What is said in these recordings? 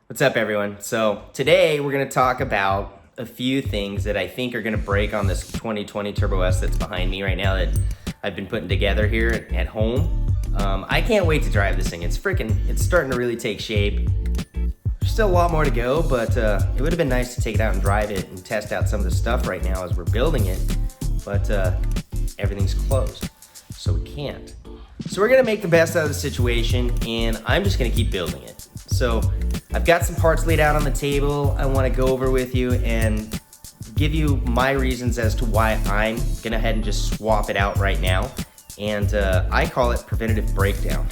What's up, everyone? So today we're going to talk about a few things that I think are going to break on this 2020 Turbo S that's behind me right now that I've been putting together here at home. I can't wait to drive this thing. It's starting to really take shape. There's still a lot more to go, but it would have been nice to take it out and drive it and test out some of the stuff right now as we're building it, but everything's closed, so we can't. So we're gonna make the best out of the situation, and I'm just gonna keep building it. So I've got some parts laid out on the table I wanna go over with you and give you my reasons as to why I'm gonna head and just swap it out right now. And I call it preventative breakdown.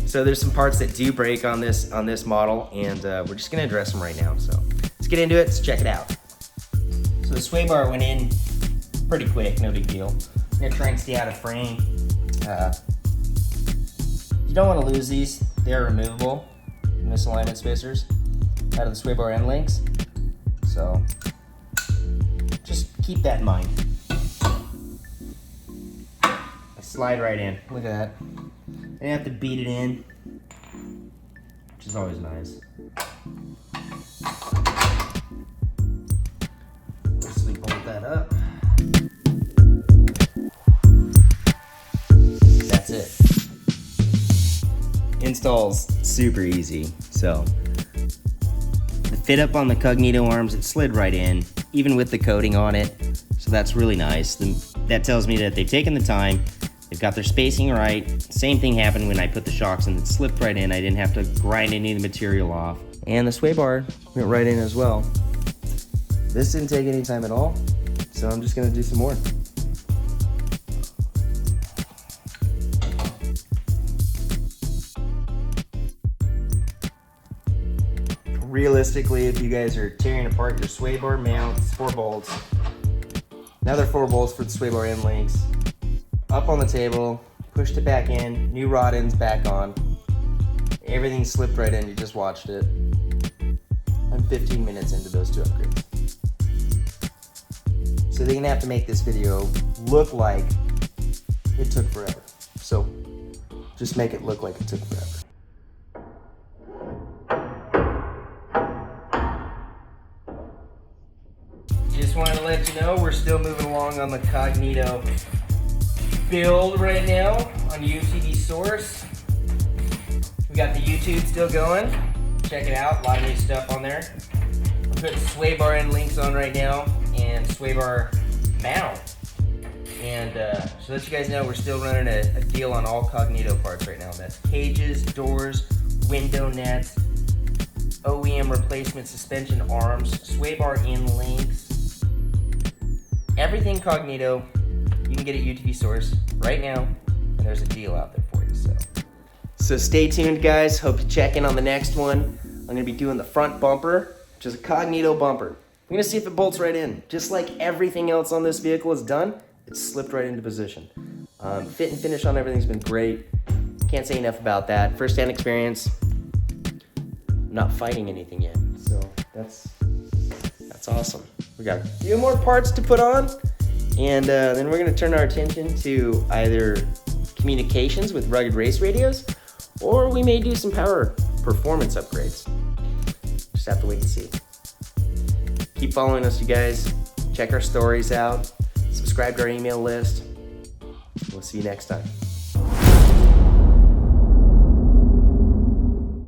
So there's some parts that do break on this model, and we're just gonna address them right now. So let's get into it, let's check it out. So the sway bar went in pretty quick, no big deal. I'm gonna try and stay out of frame. You don't want to lose these. They're removable misalignment spacers out of the sway bar end links. So just keep that in mind. I slide right in. Look at that. I didn't have to beat it in, which is always nice. Loosely bolt that up. That's it. Install's super easy. So the fit up on the Cognito arms, it slid right in, even with the coating on it. So that's really nice. That tells me that they've taken the time, they've got their spacing right. Same thing happened when I put the shocks in, it slipped right in. I didn't have to grind any of the material off. And the sway bar went right in as well. This didn't take any time at all, so I'm just gonna do some more. Realistically, if you guys are tearing apart your sway bar mounts, 4 bolts, another 4 bolts for the sway bar end links, up on the table, pushed it back in, new rod ends back on, everything slipped right in, you just watched it. I'm 15 minutes into those 2 upgrades. So they're gonna have to make this video look like it took forever. So just make it look like it took forever. Just wanted to let you know we're still moving along on the Cognito build right now on UTV source. We got the YouTube still going. Check it out, a lot of new stuff on there. We're putting sway bar end links on right now and sway bar mount. And so let you guys know we're still running a deal on all Cognito parts right now. That's cages, doors, window nets, OEM replacement suspension arms, sway bar end links. Everything Cognito, you can get at UTV Source right now, and there's a deal out there for you. So stay tuned, guys. Hope you check in on the next one. I'm gonna be doing the front bumper, which is a Cognito bumper. I'm gonna see if it bolts right in. Just like everything else on this vehicle is done, it's slipped right into position. Fit and finish on everything's been great. Can't say enough about that. First-hand experience. I'm not fighting anything yet, so that's awesome. We got a few more parts to put on, and then we're gonna turn our attention to either communications with rugged race radios, or we may do some power performance upgrades. Just have to wait and see. Keep following us, you guys. Check our stories out. Subscribe to our email list. We'll see you next time.